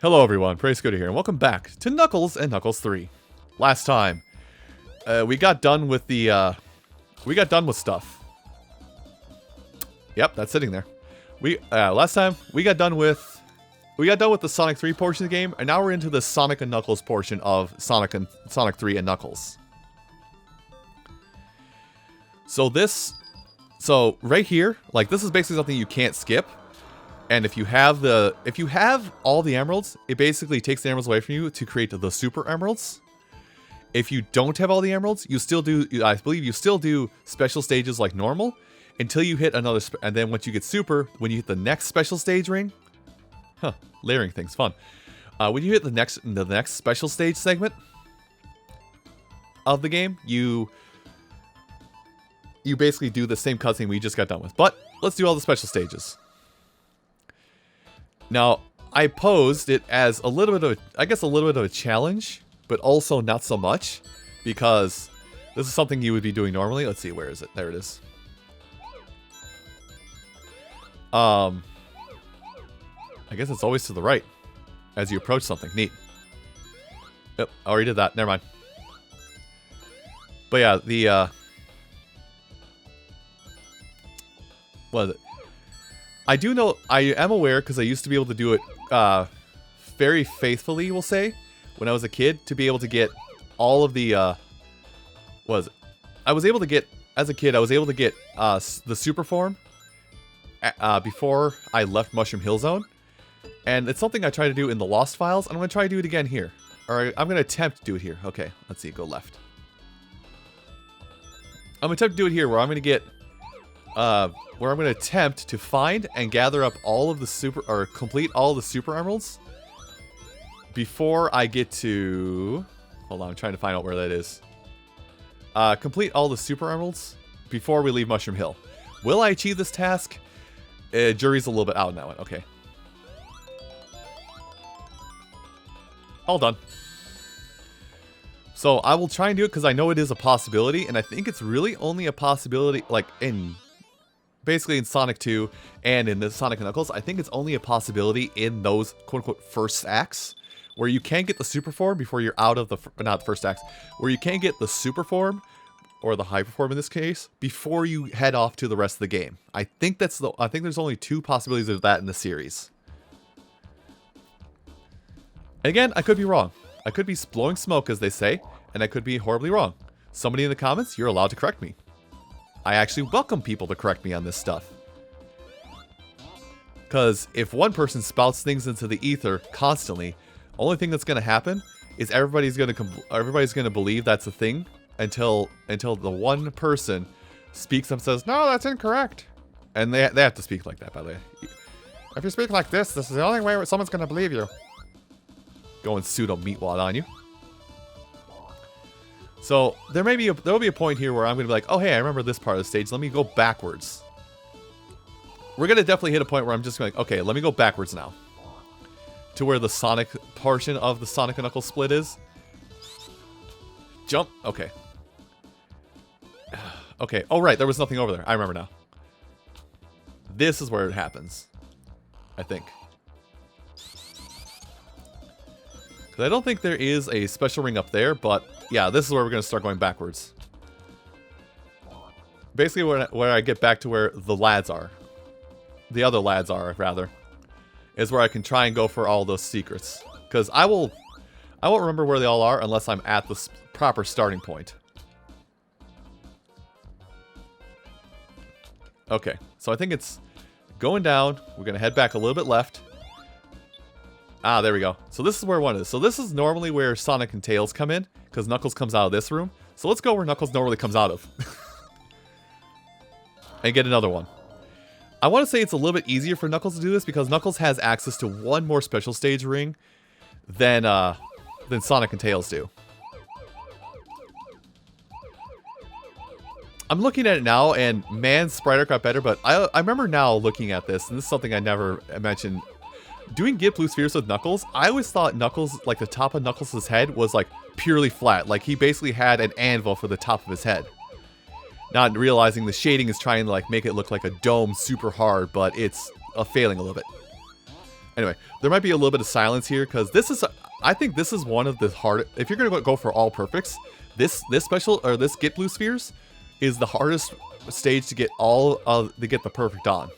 Hello everyone, PraceGoody here, and welcome back to Knuckles and Knuckles 3. Last time, we got done with the, stuff. Yep, that's sitting there. Last time, we got done with the Sonic 3 portion of the game, and now we're into the Sonic and Knuckles portion of Sonic 3 and Knuckles. So right here, like, this is basically something you can't skip. And if you have all the emeralds, it basically takes the emeralds away from you to create the super emeralds. If you don't have all the emeralds, you still do, I believe you still do special stages like normal until you hit another, and then once you get super, when you hit the next special stage ring, layering things, fun. When you hit the next special stage segment of the game, you basically do the same cutscene we just got done with. But let's do all the special stages. Now, I posed it as a little bit of a challenge, but also not so much, because this is something you would be doing normally. Let's see, where is it? There it is. I guess it's always to the right as you approach something. Neat. Yep, I already did that. Never mind. But yeah, what is it? I do know, I am aware, because I used to be able to do it very faithfully, we'll say, when I was a kid, to be able to get all of the, as a kid, I was able to get the super form before I left Mushroom Hill Zone. And it's something I try to do in the Lost Files, and I'm going to try to do it again here. Or I'm going to attempt to do it here. Okay, let's see, go left. I'm going to attempt to do it here, where I'm going to get... where I'm going to attempt to find and gather up all of the complete all of the super emeralds before I get to... Hold on, I'm trying to find out where that is. Complete all the super emeralds before we leave Mushroom Hill. Will I achieve this task? Jury's a little bit out on that one. Okay. All done. So I will try and do it because I know it is a possibility, and I think it's really only a possibility, like, basically in Sonic 2 and in the Sonic & Knuckles, I think it's only a possibility in those quote-unquote first acts, where you can get the super form before you're out of the, not the first acts, where you can get the super form, or the hyper form in this case, before you head off to the rest of the game. I think there's only two possibilities of that in the series. Again, I could be wrong. I could be blowing smoke, as they say, and I could be horribly wrong. Somebody in the comments, you're allowed to correct me. I actually welcome people to correct me on this stuff. Because if one person spouts things into the ether constantly, only thing that's going to happen is everybody's going to believe that's a thing until the one person speaks up and says, "No, that's incorrect." And they have to speak like that, by the way. If you speak like this is the only way someone's going to believe you. Going pseudo meatwad on you. So there will be a point here where I'm going to be like, oh hey, I remember this part of the stage. Let me go backwards. We're going to definitely hit a point where I'm just going, okay, let me go backwards now. To where the Sonic portion of the Sonic and Knuckles split is. Jump. Okay. Okay. Oh right, there was nothing over there. I remember now. This is where it happens. I think. Because I don't think there is a special ring up there, but... yeah, this is where we're going to start going backwards. Basically, where I get back to where the lads are. The other lads are, rather. Is where I can try and go for all those secrets. Because I won't remember where they all are unless I'm at the proper starting point. Okay, so I think it's going down. We're going to head back a little bit left. Ah, there we go. So this is where one is. So this is normally where Sonic and Tails come in, because Knuckles comes out of this room. So let's go where Knuckles normally comes out of. And get another one. I want to say it's a little bit easier for Knuckles to do this, because Knuckles has access to one more special stage ring than Sonic and Tails do. I'm looking at it now, and man, sprite art got better, but I remember now looking at this, and this is something I never mentioned. Doing Get Blue Spheres with Knuckles, I always thought Knuckles, like the top of Knuckles' head was like purely flat. Like he basically had an anvil for the top of his head. Not realizing the shading is trying to like make it look like a dome super hard, but it's failing a little bit. Anyway, there might be a little bit of silence here because this is, I think this is one of the hard. If you're gonna go for all perfects, this special or this get blue spheres is the hardest stage to get the perfect on.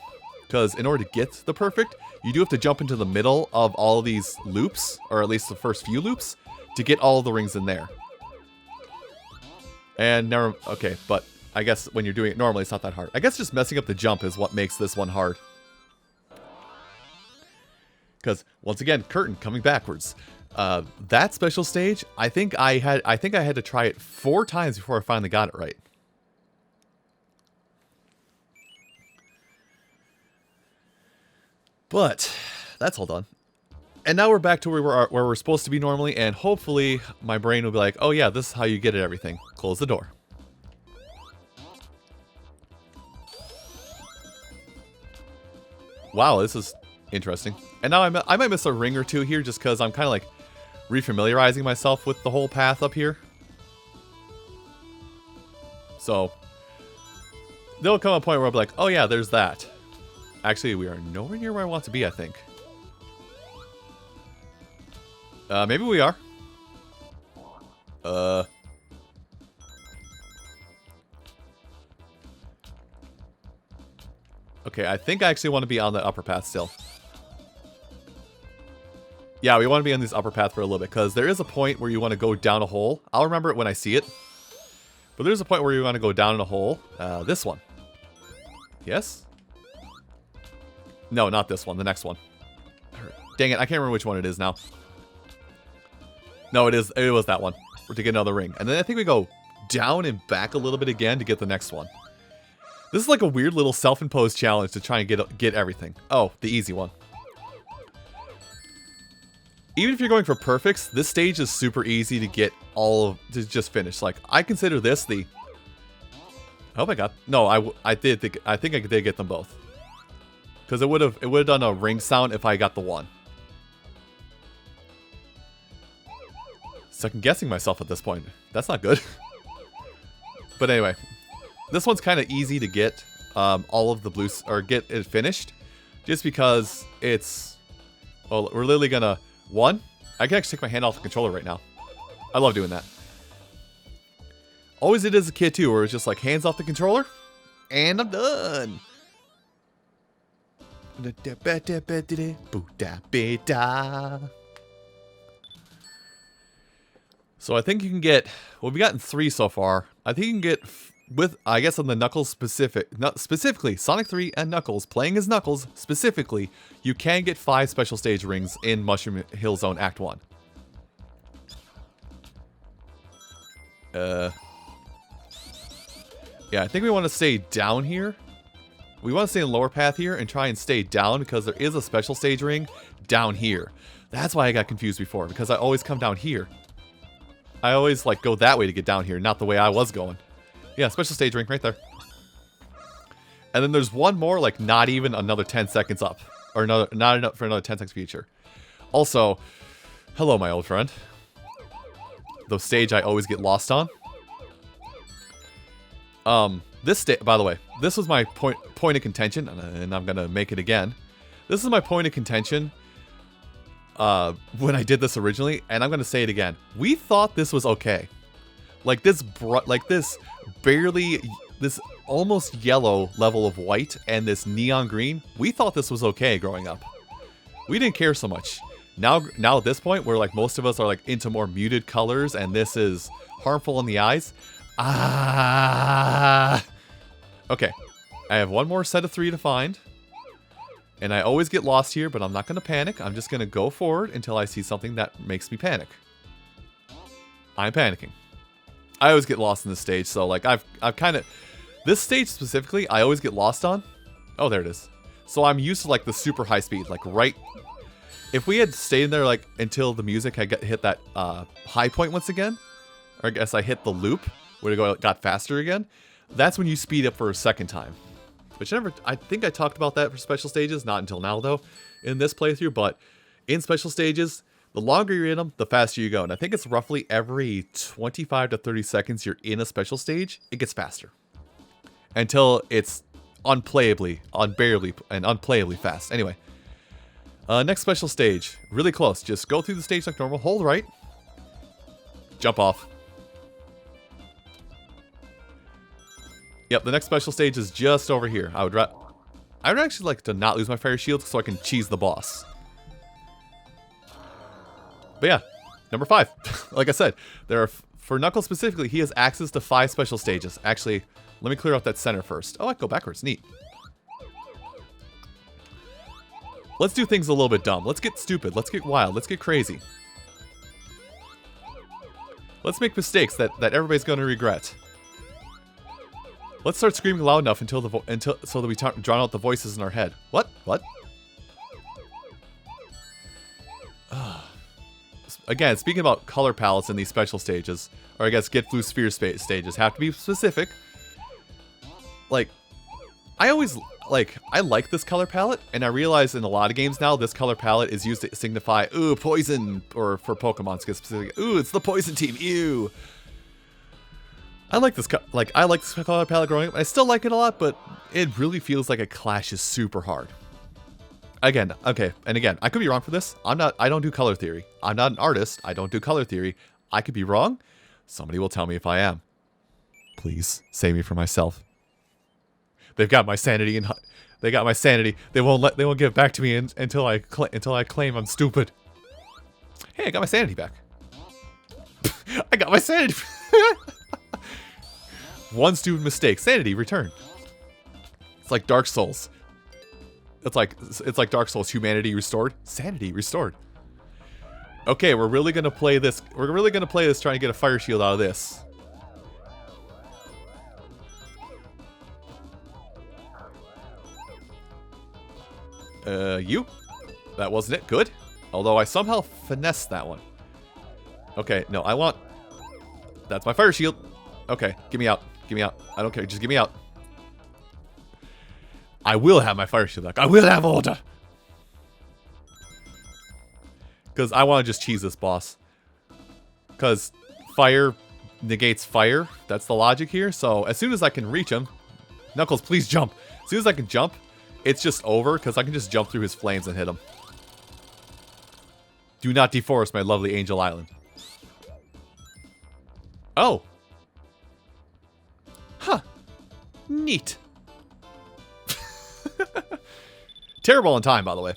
Because in order to get the perfect, you do have to jump into the middle of all of these loops, or at least the first few loops, to get all the rings in there. And never, okay, but I guess when you're doing it normally, it's not that hard. I guess just messing up the jump is what makes this one hard. Because once again, curtain coming backwards. That special stage, I think I had to try it 4 times before I finally got it right. But that's all done. And now we're back to where we're supposed to be normally, and hopefully my brain will be like, oh yeah, this is how you get at everything. Close the door. Wow, this is interesting. And now I might miss a ring or two here just because I'm kind of like refamiliarizing myself with the whole path up here. So there'll come a point where I'll be like, oh yeah, there's that. Actually, we are nowhere near where I want to be, I think. Maybe we are. Okay, I think I actually want to be on the upper path still. Yeah, we want to be on this upper path for a little bit, because there is a point where you want to go down a hole. I'll remember it when I see it. But there's a point where you want to go down in a hole. This one. Yes? No, not this one. The next one. Dang it, I can't remember which one it is now. No, it was that one. We're to get another ring. And then I think we go down and back a little bit again to get the next one. This is like a weird little self-imposed challenge to try and get everything. Oh, the easy one. Even if you're going for perfects, this stage is super easy to get to just finish. Like, I consider this the... I hope I got... No, I think I did get them both. Because it would have done a ring sound if I got the one. Second guessing myself at this point. That's not good. But anyway, this one's kind of easy to get all of the blues, or get it finished, just because it's... Well, we're literally gonna... One, I can actually take my hand off the controller right now. I love doing that. Always did as a kid too, where it's just like hands off the controller, and I'm done. So I think you can get, well, we've gotten 3 so far. I think you can get, with, I guess on the Knuckles specifically, Sonic 3 and Knuckles, playing as Knuckles specifically, you can get 5 special stage rings in Mushroom Hill Zone Act 1. Yeah, I think we want to stay down here. We want to stay in the lower path here and try and stay down because there is a special stage ring down here. That's why I got confused before, because I always come down here. I always like go that way to get down here, not the way I was going. Yeah, special stage ring right there. And then there's one more, like not even another 10 seconds up. Or not enough for another 10 seconds future. Also, hello my old friend. The stage I always get lost on. This stage, by the way, this was my point of contention, and I'm gonna make it again. This is my point of contention when I did this originally, and I'm gonna say it again. We thought this was okay. Like this almost yellow level of white and this neon green, we thought this was okay growing up. We didn't care so much. Now at this point, where like most of us are like into more muted colors, and this is harmful in the eyes. Okay, I have one more set of 3 to find. And I always get lost here, but I'm not going to panic. I'm just going to go forward until I see something that makes me panic. I'm panicking. I always get lost in this stage, so like I've kind of... This stage specifically, I always get lost on. Oh, there it is. So I'm used to like the super high speed, like right... If we had stayed there like until the music had hit that high point once again, or I guess I hit the loop, where it got faster again, that's when you speed up for a second time. Which I think I talked about that for special stages, not until now though, in this playthrough, but in special stages, the longer you're in them, the faster you go. And I think it's roughly every 25 to 30 seconds you're in a special stage, it gets faster. Until it's unbearably fast. Anyway, Next special stage. Really close. Just go through the stage like normal. Hold right. Jump off. Yep, the next special stage is just over here. I would actually like to not lose my fire shield so I can cheese the boss. But yeah, number 5. Like I said, there are for Knuckles specifically, he has access to 5 special stages. Actually, let me clear out that center first. Oh, I can go backwards. Neat. Let's do things a little bit dumb. Let's get stupid. Let's get wild. Let's get crazy. Let's make mistakes that everybody's going to regret. Let's start screaming loud enough so that we drown out the voices in our head. What? What? Again, speaking about color palettes in these special stages, or I guess Get Blue Sphere stages, have to be specific. Like, I like this color palette, and I realize in a lot of games now, this color palette is used to signify, ooh, poison, or for Pokemon specifically, ooh, it's the poison team, ew. I like this color palette growing up. I still like it a lot, but it really feels like it clashes super hard. Again, okay, and again, I could be wrong for this. I don't do color theory. I'm not an artist. I don't do color theory. I could be wrong. Somebody will tell me if I am. Please save me from myself. They've got my sanity, and they got my sanity. They won't give it back to me until I claim I'm stupid. Hey, I got my sanity back. I got my sanity. One stupid mistake, sanity returned. It's like Dark Souls. It's like Dark Souls, humanity restored, sanity restored. Okay, we're really gonna play this. We're really gonna play this trying to get a fire shield out of this. You? That wasn't it. Good. Although I somehow finessed that one. Okay, no, I want... That's my fire shield. Okay, get me out. Get me out. I don't care. Just get me out. I will have my fire shield back. I will have order. Because I want to just cheese this boss. Because fire negates fire. That's the logic here. So as soon as I can reach him... Knuckles, please jump. As soon as I can jump... It's just over, because I can just jump through his flames and hit him. Do not deforest my lovely Angel Island. Oh. Huh. Neat. Terrible on time, by the way.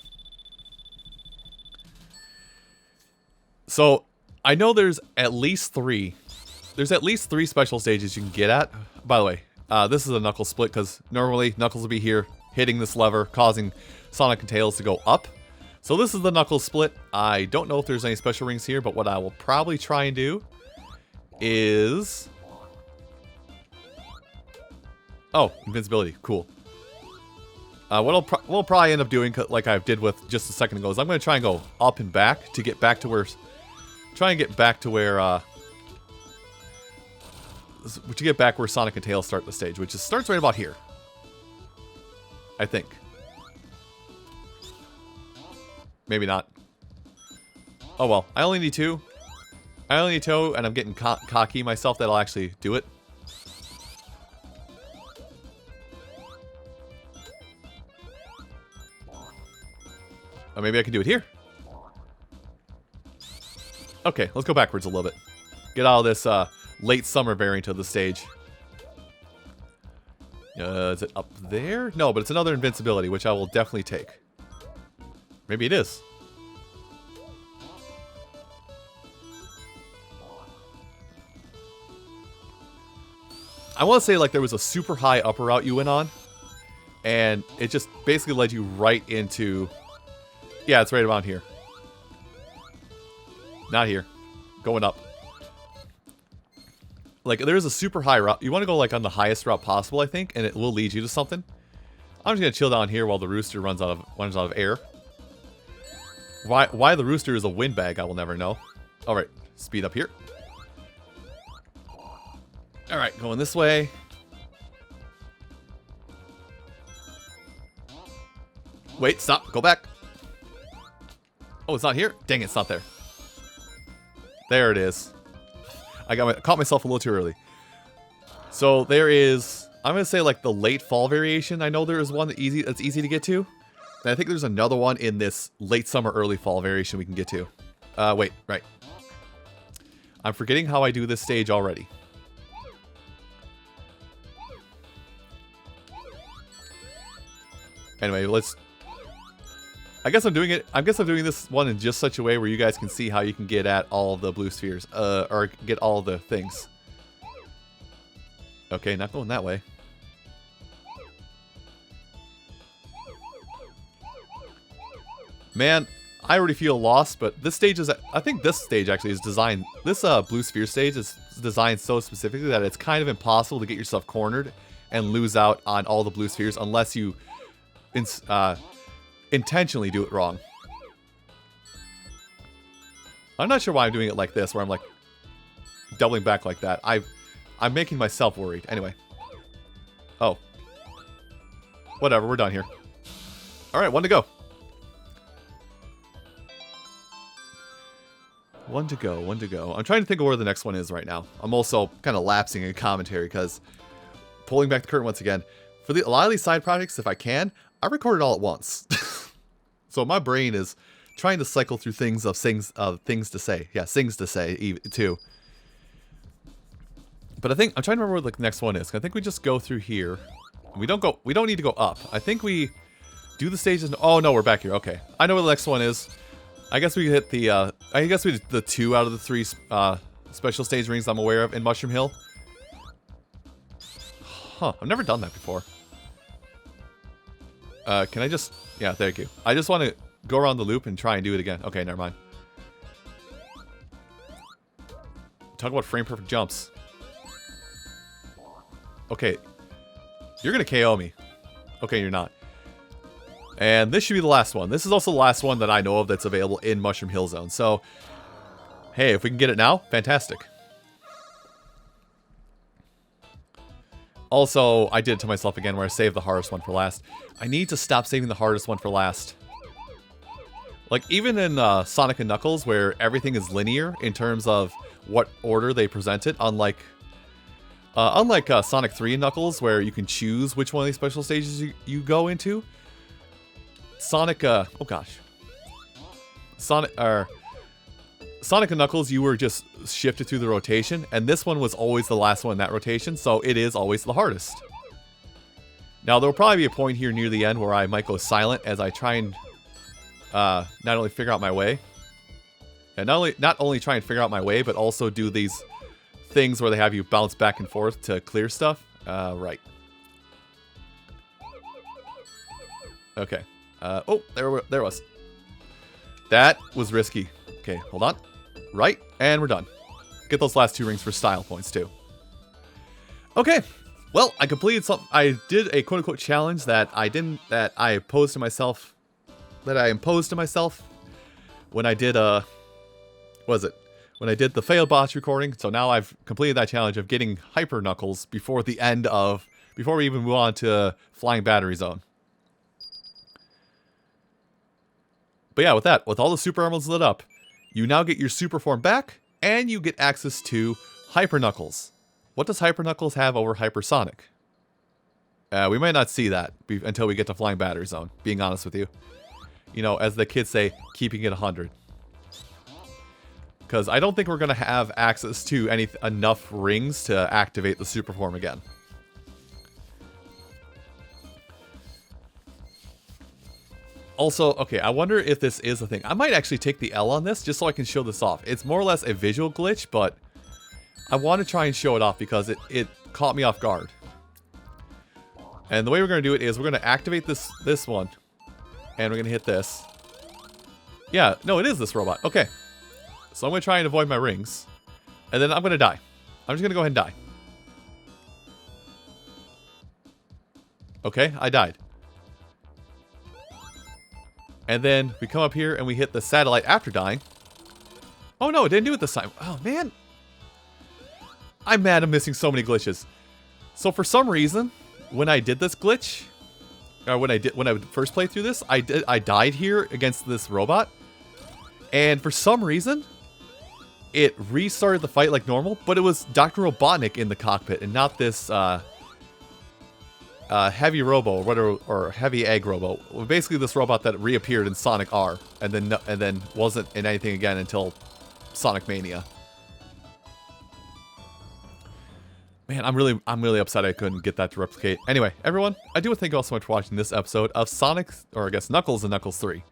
So, I know there's at least 3. There's at least 3 special stages you can get at. By the way, this is a Knuckles split, because normally Knuckles will be here, hitting this lever, causing Sonic and Tails to go up. So this is the Knuckles split. I don't know if there's any special rings here, but what I will probably try and do is... Oh, invincibility. Cool. What we'll probably end up doing, like I did with just a second ago, is I'm going to try and go up and back to get back to where... Try and get back to where... to get back where Sonic and Tails start the stage, which starts right about here. I think. Maybe not. Oh well, I only need 2. I only need 2, and I'm getting cocky myself that'll actually do it. Or maybe I can do it here. Okay, let's go backwards a little bit. Get out of this late summer variant of the stage. Is it up there? No, but it's another invincibility, which I will definitely take. Maybe it is. I want to say like there was a super high upper route you went on, and it just basically led you right into... Yeah, it's right around here. Not here. Going up. Like, there's a super high route. You want to go, like, on the highest route possible, I think, and it will lead you to something. I'm just going to chill down here while the rooster runs out of air. Why the rooster is a windbag, I will never know. Alright, speed up here. Alright, going this way. Wait, stop, go back. Oh, it's not here? Dang, it's not there. There it is. I caught myself a little too early. So there is, I'm gonna say like the late fall variation. I know there is one that's easy to get to. And I think there's another one in this late summer, early fall variation we can get to. Wait, right. I'm forgetting how I do this stage already. Anyway, let's... I guess I'm doing this one in just such a way where you guys can see how you can get at all of the blue spheres. Or get all the things. Okay, not going that way. Man, I already feel lost, but this stage is... I think this stage actually is designed... This blue sphere stage is designed so specifically that it's kind of impossible to get yourself cornered and lose out on all the blue spheres unless you intentionally do it wrong. I'm not sure why I'm doing it like this, where I'm like doubling back like that. I'm making myself worried. Anyway. Oh. Whatever, we're done here. Alright, one to go. One to go, one to go. I'm trying to think of where the next one is right now. I'm also kind of lapsing in commentary because pulling back the curtain once again. For a lot of these side projects, if I can, I record it all at once. So my brain is trying to cycle through things to say. Yeah, things to say too. But I think I'm trying to remember where the next one is. I think we just go through here. We don't need to go up. I think we do the stages. Oh no, we're back here. Okay. I know where the next one is. I guess we hit the I guess we did the 2 out of the 3 special stage rings I'm aware of in Mushroom Hill. Huh, I've never done that before. Can I just... Yeah, thank you. I just want to go around the loop and try and do it again. Okay, never mind. Talk about frame perfect jumps. Okay. You're going to KO me. Okay, you're not. And this should be the last one. This is also the last one that I know of that's available in Mushroom Hill Zone. So, hey, if we can get it now, fantastic. Also, I did it to myself again where I saved the hardest one for last. I need to stop saving the hardest one for last. Like, even in Sonic and Knuckles, where everything is linear in terms of what order they present it, unlike Sonic 3 and Knuckles, where you can choose which one of these special stages you go into. Sonic and Knuckles, you were just shifted through the rotation, and this one was always the last one in that rotation, so it is always the hardest. Now, there will probably be a point here near the end where I might go silent as I try and not only figure out my way, and not only try and figure out my way, but also do these things where they have you bounce back and forth to clear stuff. Right. Okay. Oh, there was. That was risky. Okay, hold on. Right, and we're done. Get those last 2 rings for style points, too. Okay. Well, I completed something. I did a quote-unquote challenge that I imposed to myself when I did, when I did the failed boss recording. So now I've completed that challenge of getting Hyper Knuckles before we even move on to Flying Battery Zone. But yeah, with all the super emeralds lit up, you now get your super form back, and you get access to Hyper Knuckles. What does Hyper Knuckles have over Hyper Sonic? We might not see that until we get to Flying Battery Zone, being honest with you. You know, as the kids say, keeping it 100. Because I don't think we're going to have access to enough rings to activate the super form again. Also, okay, I wonder if this is a thing. I might actually take the L on this just so I can show this off. It's more or less a visual glitch, but I want to try and show it off because it caught me off guard. And the way we're going to do it is we're going to activate this one, and we're going to hit this. Yeah, no, it is this robot. Okay. So I'm going to try and avoid my rings, and then I'm going to die. I'm just going to go ahead and die. Okay, I died. And then we come up here and we hit the satellite after dying. Oh no, it didn't do it this time. Oh man. I'm mad I'm missing so many glitches. So for some reason, when I did this glitch, or when I first played through this, I died here against this robot. And for some reason, it restarted the fight like normal, but it was Dr. Robotnik in the cockpit and not this Heavy Robo, or Heavy Egg Robo. Basically, this robot that reappeared in Sonic R, and then wasn't in anything again until Sonic Mania. Man, I'm really upset I couldn't get that to replicate. Anyway, everyone, I do thank you all so much for watching this episode of Sonic, or I guess Knuckles and Knuckles 3.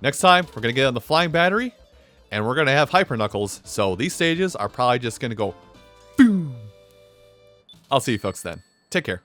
Next time, we're gonna get on the Flying Battery, and we're gonna have Hyper Knuckles. So these stages are probably just gonna go boom. I'll see you folks then. Take care.